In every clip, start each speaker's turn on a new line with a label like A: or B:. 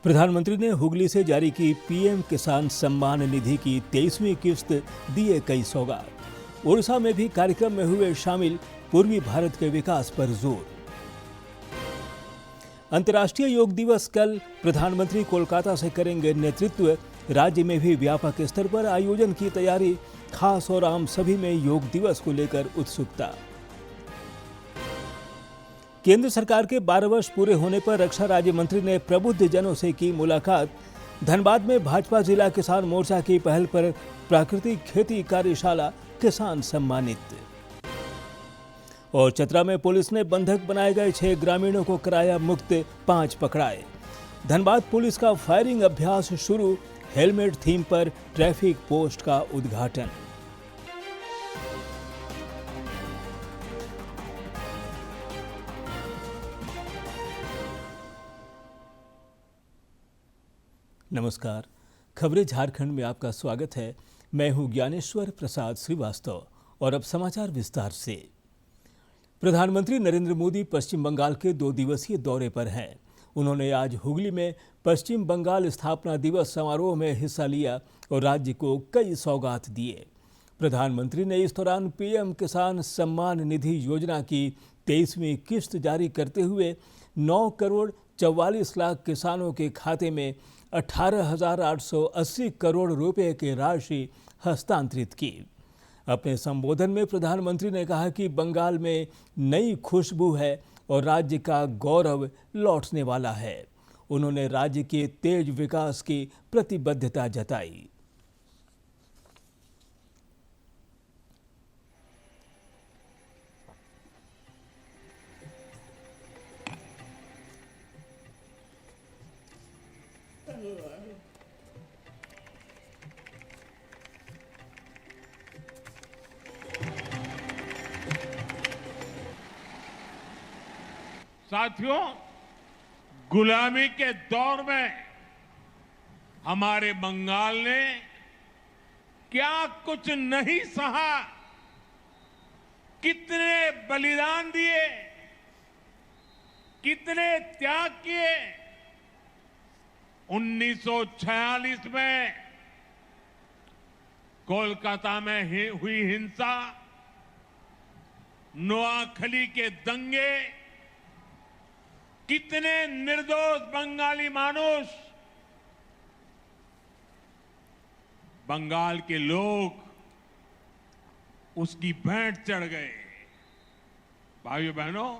A: प्रधानमंत्री ने हुगली से जारी की पीएम किसान सम्मान निधि की 23वीं किस्त दिए कई सौगात। ओडिशा में भी कार्यक्रम में हुए शामिल, पूर्वी भारत के विकास पर जोर। अंतर्राष्ट्रीय योग दिवस कल, प्रधानमंत्री कोलकाता से करेंगे नेतृत्व। राज्य में भी व्यापक स्तर पर आयोजन की तैयारी, खास और आम सभी में योग दिवस को लेकर उत्सुकता। केंद्र सरकार के 12 वर्ष पूरे होने पर रक्षा राज्य मंत्री ने प्रबुद्ध जनों से की मुलाकात। धनबाद में भाजपा जिला किसान मोर्चा की पहल पर प्राकृतिक खेती कार्यशाला, किसान सम्मानित। और चतरा में पुलिस ने बंधक बनाए गए 6 ग्रामीणों को कराया मुक्त, 5 पकड़ाए। धनबाद पुलिस का फायरिंग अभ्यास शुरू, हेलमेट थीम पर ट्रैफिक पोस्ट का उद्घाटन। नमस्कार, खबरें झारखंड में आपका स्वागत है। मैं हूं ज्ञानेश्वर प्रसाद श्रीवास्तव और अब समाचार विस्तार से। प्रधानमंत्री नरेंद्र मोदी पश्चिम बंगाल के 2 दिवसीय दौरे पर हैं। उन्होंने आज हुगली में पश्चिम बंगाल स्थापना दिवस समारोह में हिस्सा लिया और राज्य को कई सौगात दिए। प्रधानमंत्री ने इस दौरान पीएम किसान सम्मान निधि योजना की 23वीं किस्त जारी करते हुए 9 करोड़ 44 लाख किसानों के खाते में 18,880 करोड़ रुपए की राशि हस्तांतरित की। अपने संबोधन में प्रधानमंत्री ने कहा कि बंगाल में नई खुशबू है और राज्य का गौरव लौटने वाला है। उन्होंने राज्य के तेज विकास की प्रतिबद्धता जताई।
B: साथियों, गुलामी के दौर में हमारे बंगाल ने क्या कुछ नहीं सहा, कितने बलिदान दिए, कितने त्याग किए। 1946 में कोलकाता में हुई हिंसा, नोआखली के दंगे, कितने निर्दोष बंगाली मानुष, बंगाल के लोग उसकी भेंट चढ़ गए। भाइयों बहनों,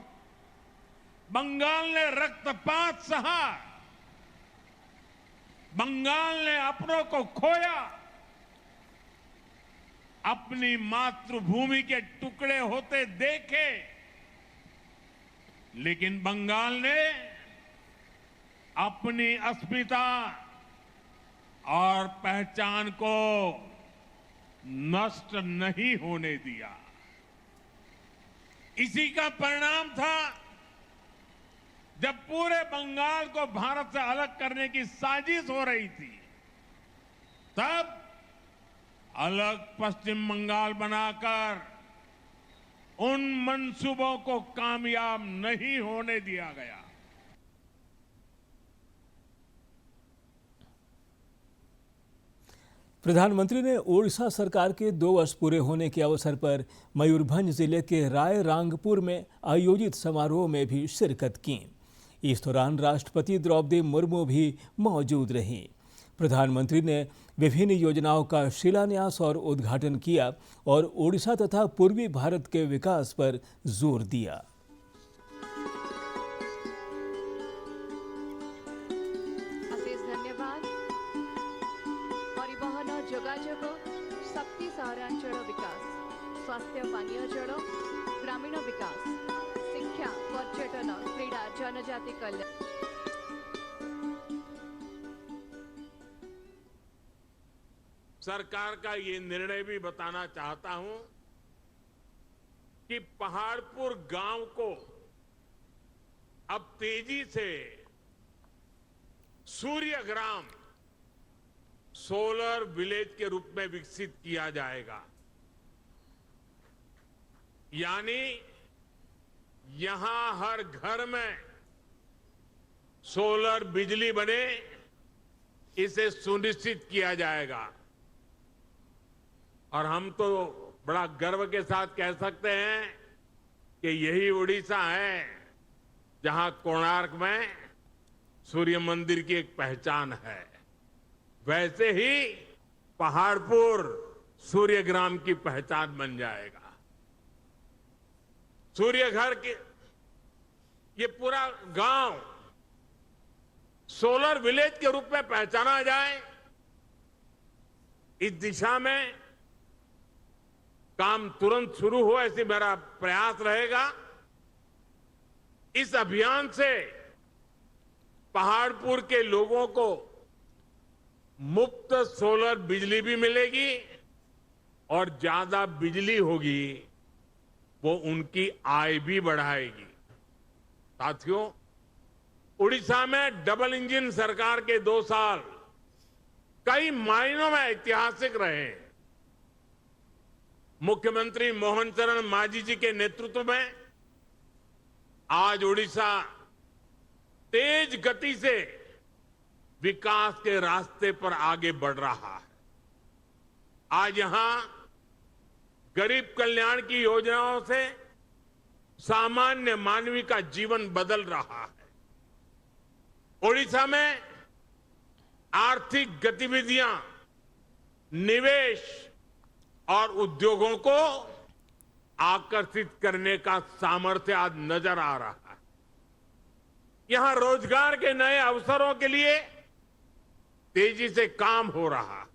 B: बंगाल ने रक्तपात सहा, बंगाल ने अपनों को खोया, अपनी मातृभूमि के टुकड़े होते देखे, लेकिन बंगाल ने अपनी अस्मिता और पहचान को नष्ट नहीं होने दिया। इसी का परिणाम था जब पूरे बंगाल को भारत से अलग करने की साजिश हो रही थी, तब अलग पश्चिम बंगाल बनाकर उन मंसूबों को कामयाब नहीं होने दिया गया।
A: प्रधानमंत्री ने ओडिशा सरकार के 2 वर्ष पूरे होने के अवसर पर मयूरभंज जिले के रायरांगपुर में आयोजित समारोह में भी शिरकत की। इस दौरान राष्ट्रपति द्रौपदी मुर्मू भी मौजूद रहीं। प्रधानमंत्री ने विभिन्न योजनाओं का शिलान्यास और उद्घाटन किया और ओडिशा तथा पूर्वी भारत के विकास पर जोर दिया।
C: धन्यवाद। परिवहन, जोगाजोग, शक्ति, सहरांचल विकास, स्वास्थ्य, पानीय जल, ग्रामीण विकास, शिक्षा, पर्यटन, क्रीड़ा, जनजाति कल्याण।
B: सरकार का ये निर्णय भी बताना चाहता हूं कि पहाड़पुर गांव को अब तेजी से सूर्यग्राम सोलर विलेज के रूप में विकसित किया जाएगा। यानी यहां हर घर में सोलर बिजली बने, इसे सुनिश्चित किया जाएगा। और हम तो बड़ा गर्व के साथ कह सकते हैं कि यही उड़ीसा है जहां कोणार्क में सूर्य मंदिर की एक पहचान है। वैसे ही पहाड़पुर सूर्यग्राम की पहचान बन जाएगा। सूर्यघर के ये पूरा गांव सोलर विलेज के रूप में पहचाना जाए, इस दिशा में काम तुरंत शुरू हो, ऐसी मेरा प्रयास रहेगा। इस अभियान से पहाड़पुर के लोगों को मुफ्त सोलर बिजली भी मिलेगी और ज्यादा बिजली होगी वो उनकी आय भी बढ़ाएगी। साथियों, उड़ीसा में डबल इंजन सरकार के 2 साल कई मायनों में ऐतिहासिक रहे। मुख्यमंत्री मोहन चरण मांझी जी के नेतृत्व में आज उड़ीसा तेज गति से विकास के रास्ते पर आगे बढ़ रहा है। आज यहां गरीब कल्याण की योजनाओं से सामान्य मानवी का जीवन बदल रहा है। ओडिशा में आर्थिक गतिविधियां, निवेश और उद्योगों को आकर्षित करने का सामर्थ्य आज नजर आ रहा है। यहां रोजगार के नए अवसरों के लिए तेजी से काम हो रहा है।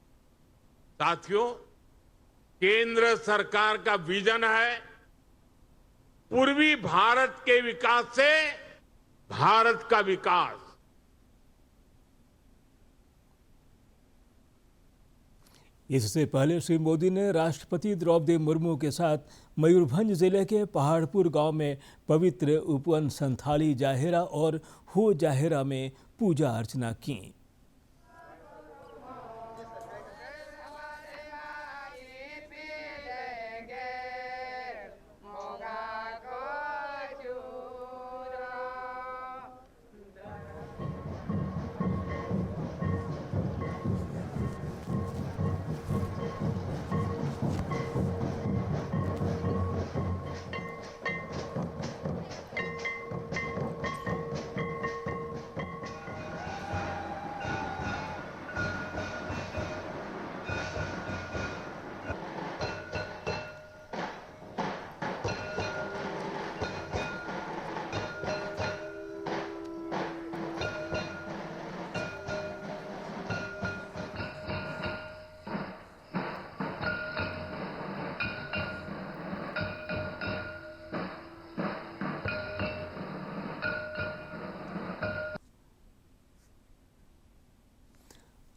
B: साथियों, केंद्र सरकार का विजन है पूर्वी भारत के विकास से भारत का विकास।
A: इससे पहले श्री मोदी ने राष्ट्रपति द्रौपदी मुर्मू के साथ मयूरभंज जिले के पहाड़पुर गांव में पवित्र उपवन संथाली जाहेरा और हो जाहेरा में पूजा अर्चना की।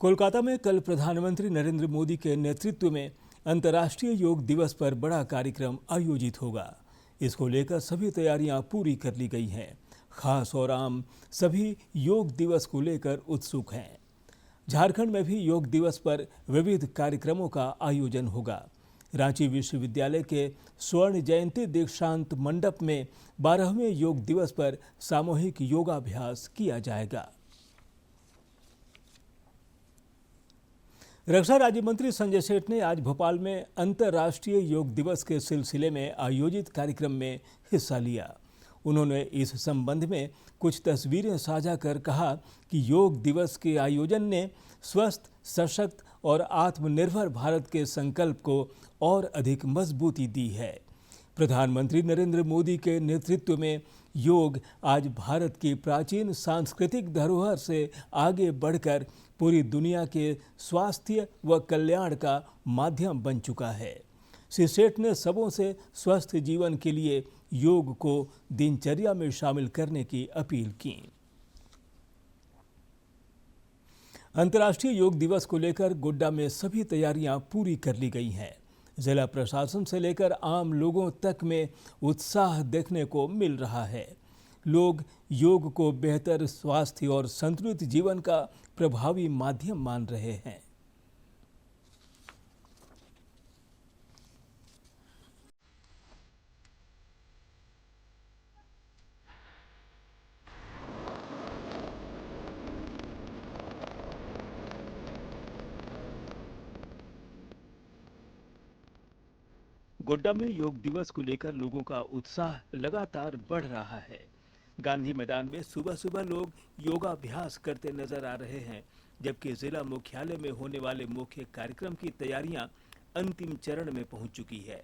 A: कोलकाता में कल प्रधानमंत्री नरेंद्र मोदी के नेतृत्व में अंतर्राष्ट्रीय योग दिवस पर बड़ा कार्यक्रम आयोजित होगा। इसको लेकर सभी तैयारियां पूरी कर ली गई हैं। खास और आम सभी योग दिवस को लेकर उत्सुक हैं। झारखंड में भी योग दिवस पर विविध कार्यक्रमों का आयोजन होगा। रांची विश्वविद्यालय के स्वर्ण जयंती दीक्षांत मंडप में 12वें योग दिवस पर सामूहिक योगाभ्यास किया जाएगा। रक्षा राज्य मंत्री संजय सेठ ने आज भोपाल में अंतर्राष्ट्रीय योग दिवस के सिलसिले में आयोजित कार्यक्रम में हिस्सा लिया। उन्होंने इस संबंध में कुछ तस्वीरें साझा कर कहा कि योग दिवस के आयोजन ने स्वस्थ, सशक्त और आत्मनिर्भर भारत के संकल्प को और अधिक मजबूती दी है। प्रधानमंत्री नरेंद्र मोदी के नेतृत्व में योग आज भारत की प्राचीन सांस्कृतिक धरोहर से आगे बढ़कर पूरी दुनिया के स्वास्थ्य व कल्याण का माध्यम बन चुका है। श्री सेठ ने सबों से स्वस्थ जीवन के लिए योग को दिनचर्या में शामिल करने की अपील की। अंतर्राष्ट्रीय योग दिवस को लेकर गोड्डा में सभी तैयारियां पूरी कर ली गई हैं। जिला प्रशासन से लेकर आम लोगों तक में उत्साह देखने को मिल रहा है। लोग योग को बेहतर स्वास्थ्य और संतुलित जीवन का प्रभावी माध्यम मान रहे हैं। गोड्डा में योग दिवस को लेकर लोगों का उत्साह लगातार बढ़ रहा है। गांधी मैदान में सुबह सुबह लोग योगाभ्यास करते नजर आ रहे हैं, जबकि जिला मुख्यालय में होने वाले मुख्य कार्यक्रम की तैयारियां अंतिम चरण में पहुंच चुकी है।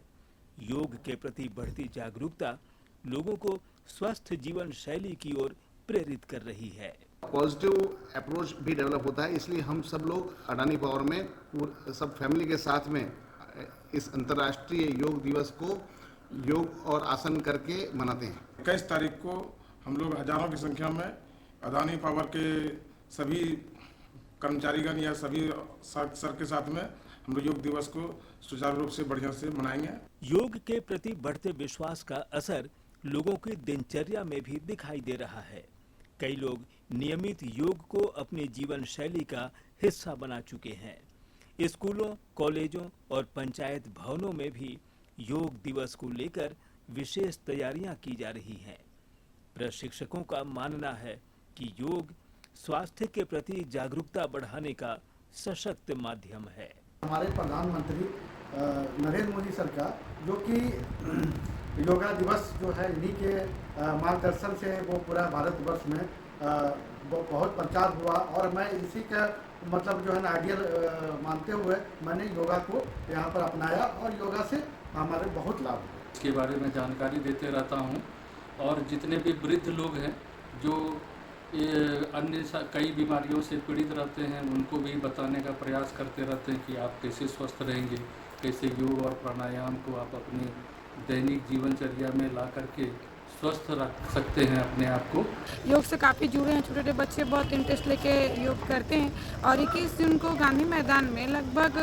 A: योग के प्रति बढ़ती जागरूकता लोगों को स्वस्थ जीवन शैली की ओर प्रेरित कर रही है।
D: पॉजिटिव अप्रोच भी डेवलप होता है, इसलिए हम सब लोग अडानी पावर में सब फैमिली के साथ में इस अंतर्राष्ट्रीय योग दिवस को योग और आसन करके मनाते हैं।
E: 21 तारीख को हम लोग हजारों की संख्या में अडानी पावर के सभी कर्मचारीगण या सभी सर के साथ में हम लोग योग दिवस को सुचारू रूप से बढ़िया से मनाएंगे।
A: योग के प्रति बढ़ते विश्वास का असर लोगों की दिनचर्या में भी दिखाई दे रहा है। कई लोग नियमित योग को अपनी जीवन शैली का हिस्सा बना चुके हैं। स्कूलों, कॉलेजों और पंचायत भवनों में भी योग दिवस को लेकर विशेष तैयारियां की जा रही हैं। प्रशिक्षकों का मानना है कि योग स्वास्थ्य के प्रति जागरूकता बढ़ाने का सशक्त माध्यम है।
F: हमारे प्रधानमंत्री नरेंद्र मोदी सरकार, जो कि योगा दिवस जो है इन्हीं के मार्गदर्शन से वो पूरा भारतवर्ष में बहुत प्रचार हुआ, और मैं इसी का मतलब जो है ना आइडियल मानते हुए मैंने योगा को यहाँ पर अपनाया और योगा से हमारे बहुत लाभ हुए।
G: इसके बारे में जानकारी देते रहता हूँ, और जितने भी वृद्ध लोग हैं जो अन्य कई बीमारियों से पीड़ित रहते हैं उनको भी बताने का प्रयास करते रहते हैं कि आप कैसे स्वस्थ रहेंगे, कैसे योग और प्राणायाम को आप अपने दैनिक जीवनचर्या में ला करके स्वस्थ रख सकते हैं अपने आप को।
H: योग से काफ़ी जुड़े हैं, छोटे छोटे बच्चे बहुत इंटरेस्ट लेके योग करते हैं, और 21 जून को गांधी मैदान में लगभग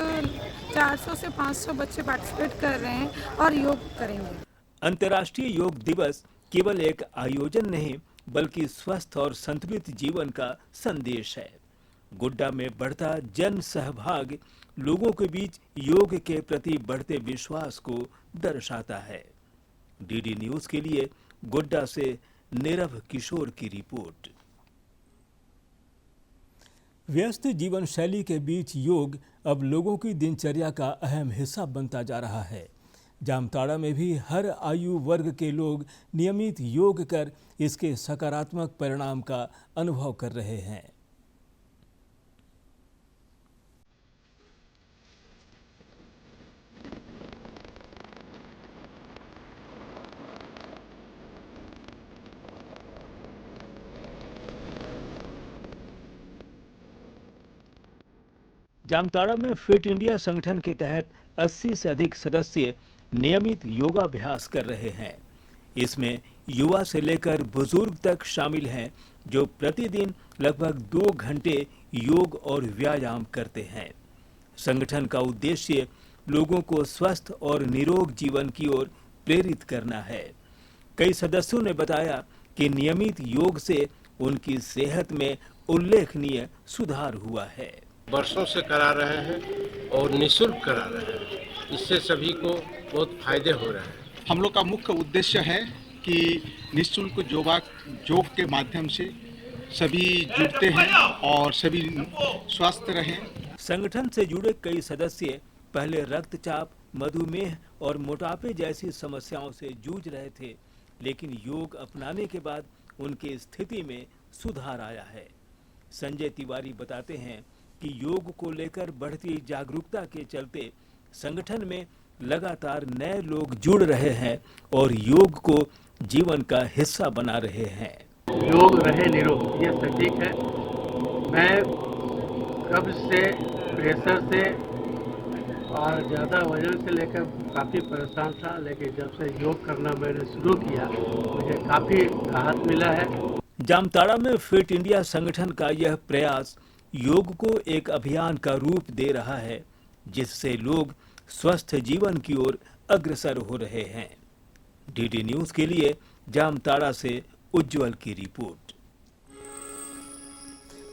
H: 400 से 500 बच्चे पार्टिसिपेट कर रहे हैं और योग करेंगे।
A: अंतर्राष्ट्रीय योग दिवस केवल एक आयोजन नहीं बल्कि स्वस्थ और संतुलित जीवन का संदेश है। गोड्डा में बढ़ता जन सहभाग लोगों के बीच योग के प्रति बढ़ते विश्वास को दर्शाता है। डीडी न्यूज के लिए गोड्डा से नीरव किशोर की रिपोर्ट। व्यस्त जीवन शैली के बीच योग अब लोगों की दिनचर्या का अहम हिस्सा बनता जा रहा है। जामताड़ा में भी हर आयु वर्ग के लोग नियमित योग कर इसके सकारात्मक परिणाम का अनुभव कर रहे हैं। जामताड़ा में फिट इंडिया संगठन के तहत 80 से अधिक सदस्य नियमित योगाभ्यास कर रहे हैं। इसमें युवा से लेकर बुजुर्ग तक शामिल हैं, जो प्रतिदिन लगभग 2 घंटे योग और व्यायाम करते हैं। संगठन का उद्देश्य लोगों को स्वस्थ और निरोग जीवन की ओर प्रेरित करना है। कई सदस्यों ने बताया कि नियमित योग से उनकी सेहत में उल्लेखनीय सुधार हुआ है।
I: वर्षों से करा रहे हैं और निःशुल्क करा रहे हैं, इससे सभी को बहुत फायदे हो रहे हैं।
J: हम लोग का मुख्य उद्देश्य है कि निःशुल्क योग के माध्यम से सभी जुड़ते हैं और सभी स्वस्थ रहें।
A: संगठन से जुड़े कई सदस्य पहले रक्तचाप, मधुमेह और मोटापे जैसी समस्याओं से जूझ रहे थे, लेकिन योग अपनाने के बाद उनकी स्थिति में सुधार आया है। संजय तिवारी बताते हैं कि योग को लेकर बढ़ती जागरूकता के चलते संगठन में लगातार नए लोग जुड़ रहे हैं और योग को जीवन का हिस्सा बना रहे हैं।
K: योग रहे निरोग, ये सटीक है। मैं कब्ज से, प्रेशर से और ज़्यादा वजन से लेकर काफ़ी परेशान था, लेकिन जब से योग करना मैंने शुरू किया मुझे काफ़ी राहत मिला है।
A: जामताड़ा में फिट इंडिया संगठन का यह प्रयास योग को एक अभियान का रूप दे रहा है, जिससे लोग स्वस्थ जीवन की ओर अग्रसर हो रहे हैं। डीडी न्यूज के लिए जामताड़ा से उज्जवल की रिपोर्ट।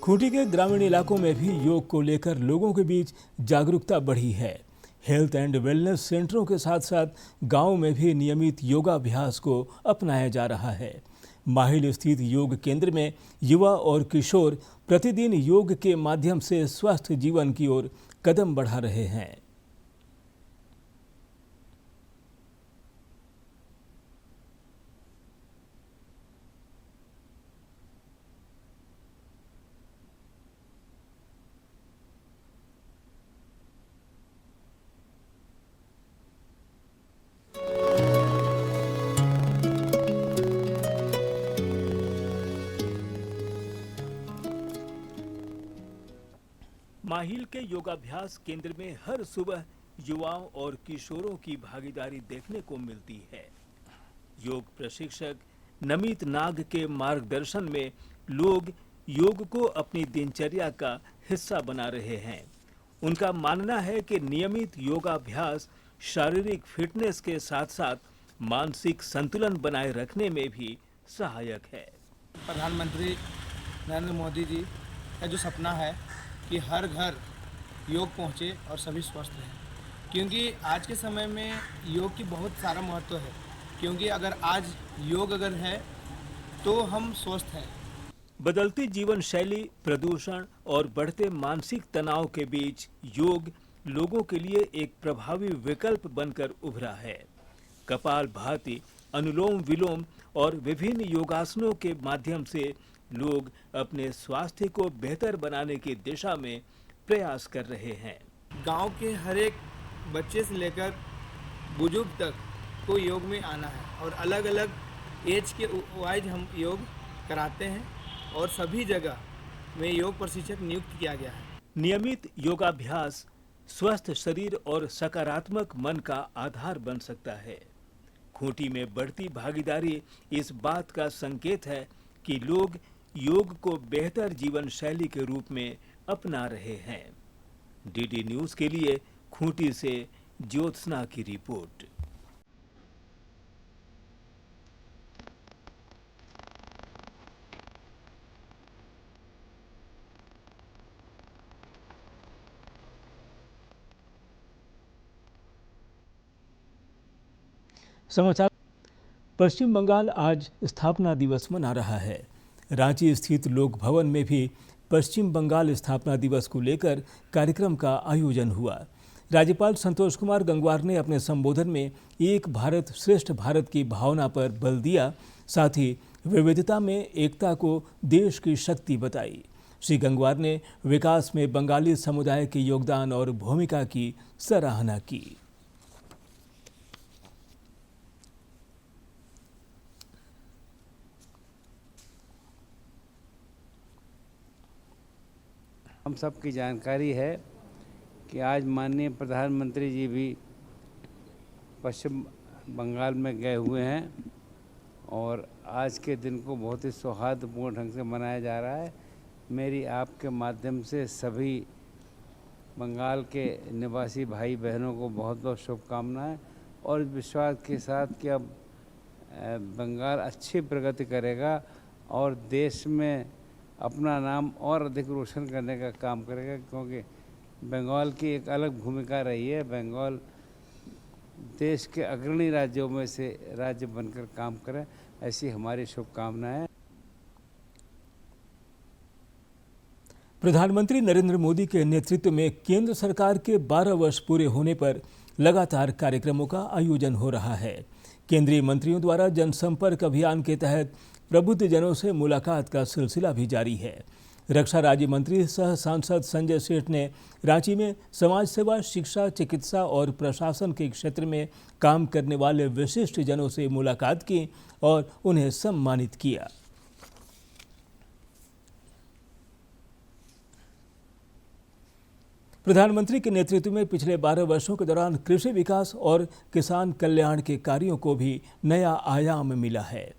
A: खूंटी के ग्रामीण इलाकों में भी योग को लेकर लोगों के बीच जागरूकता बढ़ी है। हेल्थ एंड वेलनेस सेंटरों के साथ साथ गांव में भी नियमित योगाभ्यास को अपनाया जा रहा है। माहिल स्थित योग केंद्र में युवा और किशोर प्रतिदिन योग के माध्यम से स्वस्थ जीवन की ओर कदम बढ़ा रहे हैं। माहिल के योगाभ्यास केंद्र में हर सुबह युवाओं और किशोरों की भागीदारी देखने को मिलती है। योग प्रशिक्षक नमित नाग के मार्गदर्शन में लोग योग को अपनी दिनचर्या का हिस्सा बना रहे हैं। उनका मानना है कि नियमित योगाभ्यास शारीरिक फिटनेस के साथ साथ मानसिक संतुलन बनाए रखने में भी सहायक है।
L: प्रधानमंत्री नरेंद्र मोदी जी का जो सपना है कि हर घर योग पहुंचे और सभी स्वस्थ रहें, क्योंकि आज के समय में योग की बहुत सारा महत्व है, क्योंकि अगर आज योग अगर है तो हम स्वस्थ हैं।
A: बदलती जीवन शैली, प्रदूषण और बढ़ते मानसिक तनाव के बीच योग लोगों के लिए एक प्रभावी विकल्प बनकर उभरा है। कपालभाति, अनुलोम विलोम और विभिन्न योगासनों के माध्यम से लोग अपने स्वास्थ्य को बेहतर बनाने की दिशा में प्रयास कर रहे हैं।
L: गांव के हर एक बच्चे से लेकर बुजुर्ग तक को योग में आना है और अलग अलग एज के वाइज हम योग कराते हैं और सभी जगह में योग प्रशिक्षक नियुक्त किया गया है।
A: नियमित योगाभ्यास स्वस्थ शरीर और सकारात्मक मन का आधार बन सकता है। खूंटी में बढ़ती भागीदारी इस बात का संकेत है कि लोग योग को बेहतर जीवन शैली के रूप में अपना रहे हैं। डीडी न्यूज के लिए खूंटी से ज्योत्सना की रिपोर्ट। समाचार। पश्चिम बंगाल आज स्थापना दिवस मना रहा है। रांची स्थित लोक भवन में भी पश्चिम बंगाल स्थापना दिवस को लेकर कार्यक्रम का आयोजन हुआ। राज्यपाल संतोष कुमार गंगवार ने अपने संबोधन में एक भारत श्रेष्ठ भारत की भावना पर बल दिया, साथ ही विविधता में एकता को देश की शक्ति बताई। श्री गंगवार ने विकास में बंगाली समुदाय के योगदान और भूमिका की सराहना की।
M: हम सबकी जानकारी है कि आज माननीय प्रधानमंत्री जी भी पश्चिम बंगाल में गए हुए हैं और आज के दिन को बहुत ही सौहार्दपूर्ण ढंग से मनाया जा रहा है। मेरी आपके माध्यम से सभी बंगाल के निवासी भाई बहनों को बहुत बहुत शुभकामनाएं और विश्वास के साथ कि अब बंगाल अच्छी प्रगति करेगा और देश में अपना नाम और अधिक रोशन करने का काम करेगा, क्योंकि बंगाल की एक अलग भूमिका रही है। बंगाल देश के अग्रणी राज्यों में से राज्य बनकर काम करे, ऐसी हमारी शुभकामनाएं।
A: प्रधानमंत्री नरेंद्र मोदी के नेतृत्व में केंद्र सरकार के 12 वर्ष पूरे होने पर लगातार कार्यक्रमों का आयोजन हो रहा है। केंद्रीय मंत्रियों द्वारा जनसंपर्क अभियान के तहत प्रबुद्ध जनों से मुलाकात का सिलसिला भी जारी है। रक्षा राज्य मंत्री सह सांसद संजय सेठ ने रांची में समाज सेवा, शिक्षा, चिकित्सा और प्रशासन के क्षेत्र में काम करने वाले विशिष्ट जनों से मुलाकात की और उन्हें सम्मानित किया। प्रधानमंत्री के नेतृत्व में पिछले 12 वर्षों के दौरान कृषि विकास और किसान कल्याण के कार्यों को भी नया आयाम मिला है।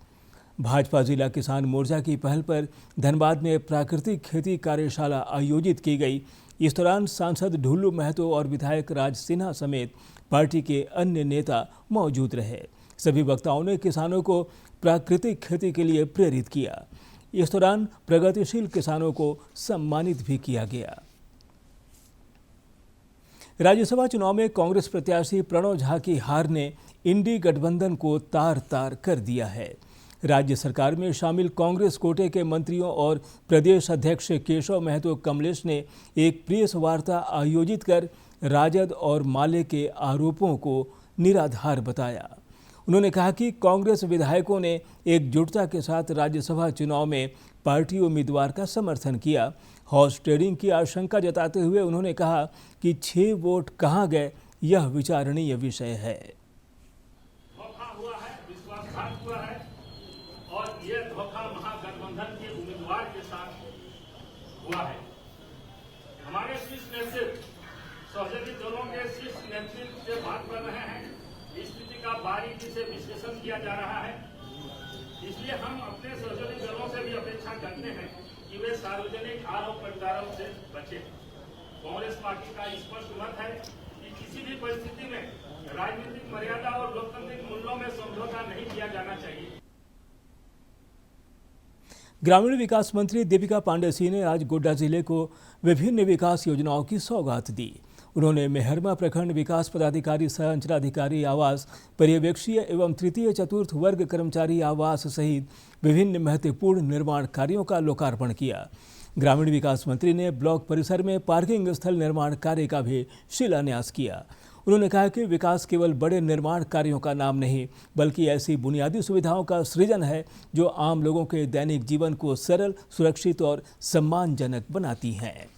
A: भाजपा जिला किसान मोर्चा की पहल पर धनबाद में प्राकृतिक खेती कार्यशाला आयोजित की गई। इस दौरान सांसद ढुल्लू महतो और विधायक राज सिन्हा समेत पार्टी के अन्य नेता मौजूद रहे। सभी वक्ताओं ने किसानों को प्राकृतिक खेती के लिए प्रेरित किया। इस दौरान प्रगतिशील किसानों को सम्मानित भी किया गया। राज्यसभा चुनाव में कांग्रेस प्रत्याशी प्रणव झा की हार ने इंडी गठबंधन को तार-तार कर दिया है। राज्य सरकार में शामिल कांग्रेस कोटे के मंत्रियों और प्रदेश अध्यक्ष केशव महतो कमलेश ने एक प्रेस वार्ता आयोजित कर राजद और माले के आरोपों को निराधार बताया। उन्होंने कहा कि कांग्रेस विधायकों ने एकजुटता के साथ राज्यसभा चुनाव में पार्टी उम्मीदवार का समर्थन किया। हॉर्स ट्रेडिंग की आशंका जताते हुए उन्होंने कहा कि 6 वोट कहां गए, यह विचारणीय विषय है।
N: धोखा हुआ है, विश्वासघात हुआ है और ये धोखा महागठबंधन के उम्मीदवार के साथ हुआ है। हमारे शीर्ष नेतृत्व सहयोगी दलों के शीर्ष नेतृत्व से बात कर रहे हैं। स्थिति का बारीकी से विश्लेषण किया जा रहा है। इसलिए हम अपने सहयोगी दलों से भी अपेक्षा करते हैं कि वे सार्वजनिक आरोप प्रत्यारोप से बचे। कांग्रेस पार्टी का स्पष्ट मत है कि किसी भी परिस्थिति में राजनीतिक मर्यादा और लोकतांत्रिक मूल्यों में समझौता नहीं किया जाना चाहिए।
A: ग्रामीण विकास मंत्री दीपिका पांडे सिंह ने आज गोड्डा जिले को विभिन्न विकास योजनाओं की सौगात दी। उन्होंने मेहरमा प्रखंड विकास पदाधिकारी सह अंचलाधिकारी आवास, पर्यवेक्षीय एवं तृतीय चतुर्थ वर्ग कर्मचारी आवास सहित विभिन्न महत्वपूर्ण निर्माण कार्यों का लोकार्पण किया। ग्रामीण विकास मंत्री ने ब्लॉक परिसर में पार्किंग स्थल निर्माण कार्य का भी शिलान्यास किया। उन्होंने कहा कि विकास केवल बड़े निर्माण कार्यों का नाम नहीं, बल्कि ऐसी बुनियादी सुविधाओं का सृजन है जो आम लोगों के दैनिक जीवन को सरल, सुरक्षित और सम्मानजनक बनाती हैं।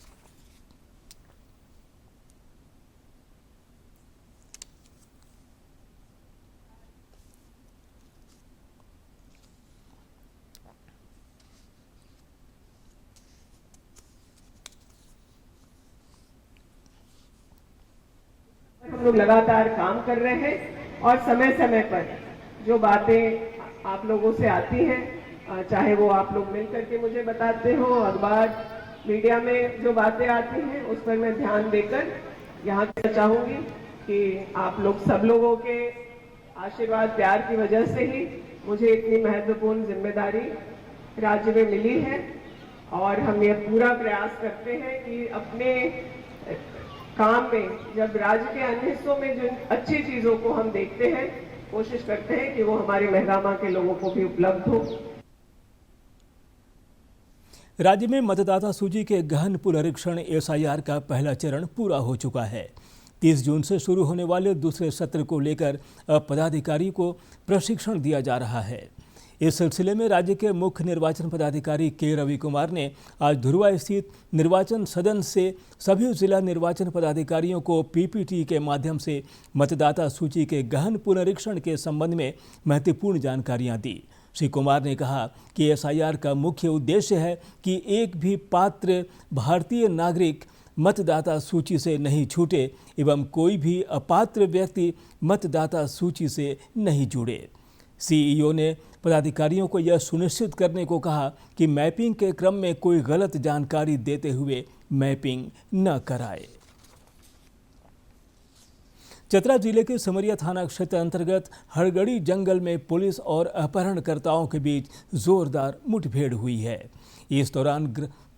O: हम लोग लगातार काम कर रहे हैं और समय समय पर जो बातें आप लोगों से आती हैं, चाहे वो आप लोग मिल करके मुझे बताते हो, अखबार मीडिया में जो बातें आती हैं उस पर मैं ध्यान देकर यहाँ कहना चाहूँगी कि आप लोग सब लोगों के आशीर्वाद प्यार की वजह से ही मुझे इतनी महत्वपूर्ण जिम्मेदारी राज्य में मिली है और हम ये पूरा प्रयास करते हैं कि अपने काम में जब राज्य के अन्य हिस्सों में जिन अच्छी चीजों को हम देखते हैं, कोशिश करते हैं कि वो हमारे मेहरमा के लोगों को भी उपलब्ध हो।
A: राज्य में मतदाता सूची के गहन पुनरीक्षण एसआईआर का पहला चरण पूरा हो चुका है। 30 जून से शुरू होने वाले दूसरे सत्र को लेकर अब पदाधिकारी को प्रशिक्षण दिया जा रहा है। इस सिलसिले में राज्य के मुख्य निर्वाचन पदाधिकारी के रवि कुमार ने आज धुरवा स्थित निर्वाचन सदन से सभी जिला निर्वाचन पदाधिकारियों को पीपीटी के माध्यम से मतदाता सूची के गहन पुनरीक्षण के संबंध में महत्वपूर्ण जानकारियां दी। श्री कुमार ने कहा कि एसआईआर का मुख्य उद्देश्य है कि एक भी पात्र भारतीय नागरिक मतदाता सूची से नहीं छूटे एवं कोई भी अपात्र व्यक्ति मतदाता सूची से नहीं जुड़े। सीईओ ने पदाधिकारियों को यह सुनिश्चित करने को कहा कि मैपिंग के क्रम में कोई गलत जानकारी देते हुए मैपिंग न कराए। चतरा जिले के समरिया थाना क्षेत्र अंतर्गत हरगड़ी जंगल में पुलिस और अपहरणकर्ताओं के बीच जोरदार मुठभेड़ हुई है। इस दौरान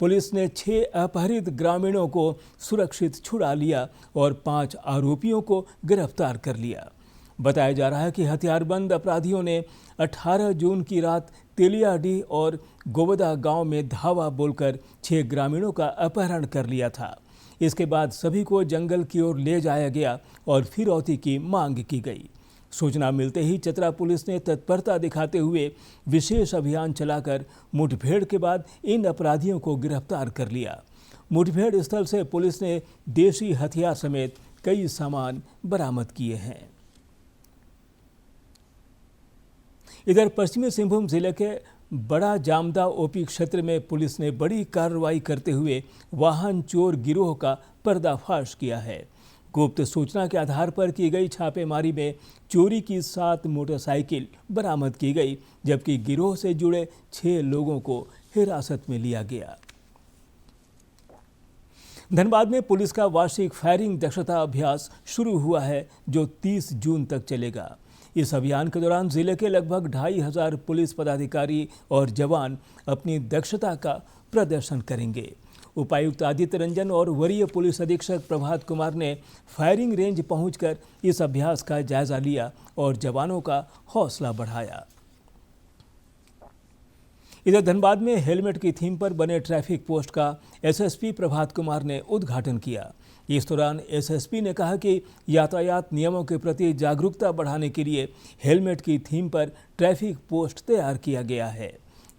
A: पुलिस ने 6 अपहरित ग्रामीणों को सुरक्षित छुड़ा लिया और 5 आरोपियों को गिरफ्तार कर लिया। बताया जा रहा है कि हथियारबंद अपराधियों ने 18 जून की रात तेलियाडीह और गोबदा गांव में धावा बोलकर 6 ग्रामीणों का अपहरण कर लिया था। इसके बाद सभी को जंगल की ओर ले जाया गया और फिरौती की मांग की गई। सूचना मिलते ही चतरा पुलिस ने तत्परता दिखाते हुए विशेष अभियान चलाकर मुठभेड़ के बाद इन अपराधियों को गिरफ्तार कर लिया। मुठभेड़ स्थल से पुलिस ने देशी हथियार समेत कई सामान बरामद किए हैं। इधर पश्चिमी सिंहभूम जिले के बड़ा जामदा ओपी क्षेत्र में पुलिस ने बड़ी कार्रवाई करते हुए वाहन चोर गिरोह का पर्दाफाश किया है। गुप्त सूचना के आधार पर की गई छापेमारी में चोरी की 7 मोटरसाइकिल बरामद की गई, जबकि गिरोह से जुड़े 6 लोगों को हिरासत में लिया गया। धनबाद में पुलिस का वार्षिक फायरिंग दक्षता अभ्यास शुरू हुआ है, जो 30 जून तक चलेगा। इस अभियान के दौरान जिले के लगभग 2500 पुलिस पदाधिकारी और जवान अपनी दक्षता का प्रदर्शन करेंगे। उपायुक्त आदित्य रंजन और वरीय पुलिस अधीक्षक प्रभात कुमार ने फायरिंग रेंज पहुंचकर इस अभ्यास का जायजा लिया और जवानों का हौसला बढ़ाया। इधर धनबाद में हेलमेट की थीम पर बने ट्रैफिक पोस्ट का एसएसपी प्रभात कुमार ने उद्घाटन किया। इस दौरान एसएसपी ने कहा कि यातायात नियमों के प्रति जागरूकता बढ़ाने के लिए हेलमेट की थीम पर ट्रैफिक पोस्ट तैयार किया गया है।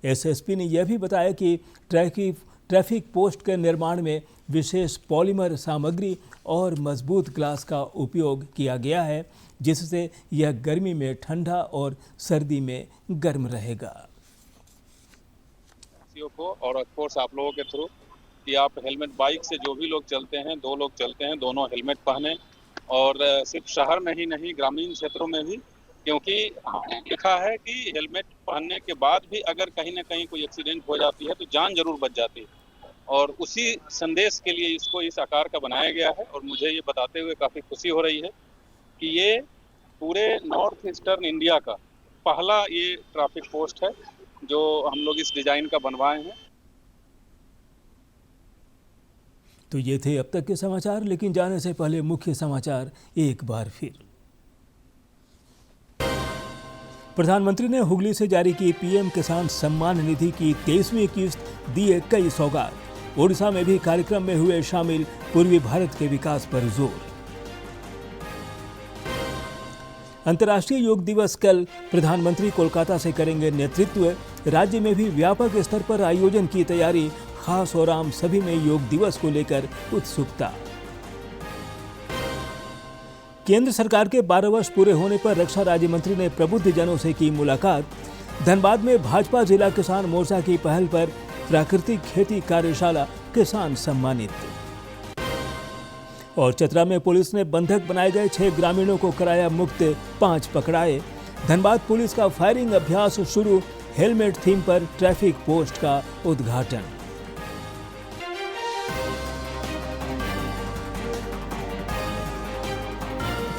A: एसएसपी ने यह भी बताया कि ट्रैफिक पोस्ट के निर्माण में विशेष पॉलीमर सामग्री और मजबूत ग्लास का उपयोग किया गया है, जिससे यह गर्मी में ठंडा और सर्दी में गर्म रहेगा।
P: को और ऑफकोर्स आप लोगों के थ्रू कि आप हेलमेट, बाइक से जो भी लोग चलते हैं, 2 लोग चलते हैं, दोनों हेलमेट पहने, और सिर्फ शहर में ही नहीं, ग्रामीण क्षेत्रों में भी, क्योंकि हमने देखा है कि हेलमेट पहनने के बाद भी अगर कहीं ना कहीं कोई एक्सीडेंट हो जाती है तो जान जरूर बच जाती है। और उसी संदेश के लिए इसको इस आकार का बनाया गया है। और मुझे ये बताते हुए काफ़ी खुशी हो रही है कि ये पूरे नॉर्थ ईस्टर्न इंडिया का पहला ये ट्रैफिक पोस्ट है जो हम लोग इस डिज़ाइन का बनवाए हैं।
A: तो ये थे अब तक के समाचार, लेकिन जाने से पहले मुख्य समाचार एक बार फिर। प्रधानमंत्री ने हुगली से जारी की पीएम किसान सम्मान निधि की 23वीं किस्त दिए कई सौगात। ओडिशा में भी कार्यक्रम में हुए शामिल, पूर्वी भारत के विकास पर जोर। अंतर्राष्ट्रीय योग दिवस कल, प्रधानमंत्री कोलकाता से करेंगे नेतृत्व। राज्य में भी व्यापक स्तर पर आयोजन की तैयारी, खास और आम सभी में योग दिवस को लेकर उत्सुकता। केंद्र सरकार के 12 वर्ष पूरे होने पर रक्षा राज्य मंत्री ने प्रबुद्धजनों से की मुलाकात। धनबाद में भाजपा जिला किसान मोर्चा की पहल पर प्राकृतिक खेती कार्यशाला, किसान सम्मानित। और चतरा में पुलिस ने बंधक बनाए गए 6 ग्रामीणों को कराया मुक्त, 5 पकड़ाए। धनबाद पुलिस का फायरिंग अभ्यास शुरू, हेलमेट थीम पर ट्रैफिक पोस्ट का उद्घाटन।